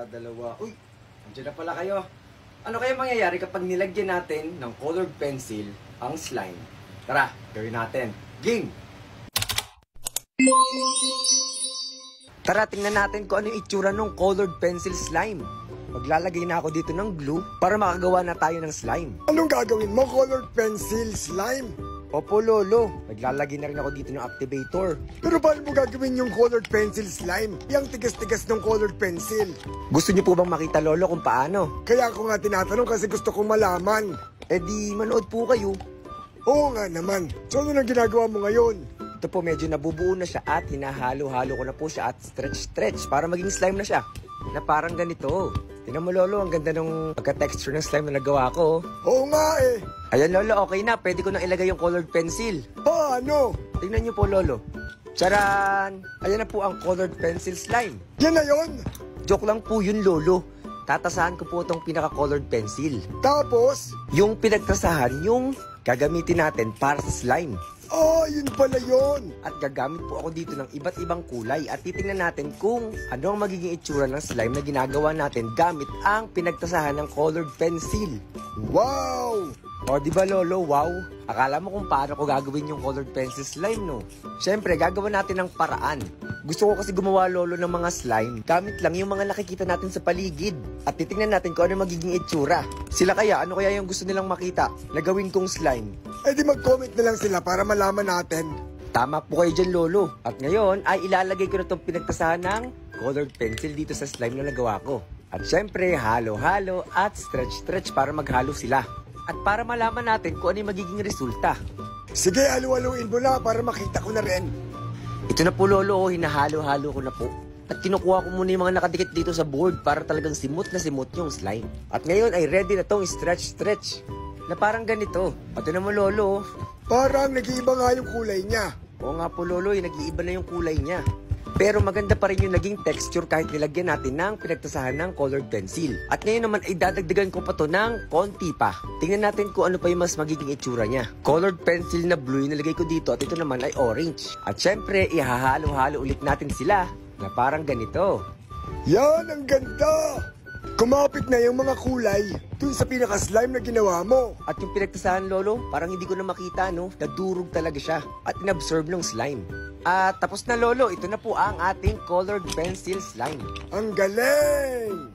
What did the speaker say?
Dalawa. Uy, nandiyan na pala kayo. Ano kaya mangyayari kapag nilagyan natin ng colored pencil ang slime? Tara, gawin natin. Ging! Tara, tingnan natin kung ano yung itsura ng colored pencil slime. Maglalagay na ako dito ng glue para makagawa na tayo ng slime. Anong gagawin mo, colored pencil slime? Opo, Lolo. Maglalagay na rin ako dito ng activator. Pero paano mo gagawin yung colored pencil slime? Yung tigas-tigas ng colored pencil. Gusto niyo po bang makita, Lolo, kung paano? Kaya ako nga tinatanong kasi gusto kong malaman. Eh di, manood po kayo. Oo nga naman. So ano nang ginagawa mo ngayon? Ito po, medyo nabubuo na siya at hinahalo-halo ko na po siya at stretch-stretch para maging slime na siya. Na parang ganito. Tingnan mo, Lolo, ang ganda ng pagka-texture ng slime na nagawa ko. Oo nga eh. Ayan, Lolo, okay na. Pwede ko nang ilagay yung colored pencil. Paano? Tingnan niyo po, Lolo. Charan! Ayan na po ang colored pencil slime. Yan na yon. Joke lang po yun, Lolo. Tatasahan ko po itong pinaka-colored pencil. Tapos? Yung pinagtasahan, yung gagamitin natin para sa slime. Yun pala yon. At gagamit po ako dito ng iba't ibang kulay at titingnan natin kung ano ang magiging itsura ng slime na ginagawa natin gamit ang pinagtasahan ng colored pencil. Wow! O di ba, Lolo, wow? Akala mo kung paano ko gagawin yung colored pencil slime, no? Siyempre, gagawa natin ng paraan. Gusto ko kasi gumawa, Lolo, ng mga slime gamit lang yung mga nakikita natin sa paligid. At titingnan natin kung ano magiging itsura. Sila kaya, ano kaya yung gusto nilang makita na gawin kong slime? Eh di mag-comment na lang sila para malaman natin. Tama po kayo dyan, Lolo. At ngayon ay ilalagay ko na itong pinagtasahan ng colored pencil dito sa slime na nagawa ko. At syempre, halo-halo at stretch-stretch para maghalo sila. At para malaman natin kung ano yung magiging resulta. Sige, halu-haluin mo na para makita ko na rin. Ito na po, Lolo, hinahalo-halo ko na po. At kinukuha ko muna yung mga nakadikit dito sa board para talagang simot na simot yung slime. At ngayon ay ready na tong stretch-stretch na parang ganito. At ito na mo, Lolo. Parang nag-iiba nga yung kulay niya. Oo nga po, Lolo, nag-iiba na yung kulay niya. Pero maganda pa rin yung naging texture kahit nilagyan natin ng pinagtasahan ng colored pencil. At ngayon naman ay dadagdagan ko pa to ng konti pa. Tingnan natin kung ano pa yung mas magiging itsura niya. Colored pencil na blue yung nilagay ko dito at ito naman ay orange. At syempre, ihahalo-halo ulit natin sila na parang ganito. Yan, ang ganda! Kumapit na yung mga kulay dun sa pinaka-slime na ginawa mo. At yung pinagtasahan, Lolo, parang hindi ko na makita, no? Nadurog talaga siya at inabsorb ng slime. At tapos na, Lolo, ito na po ang ating colored pencil slime. Ang galing!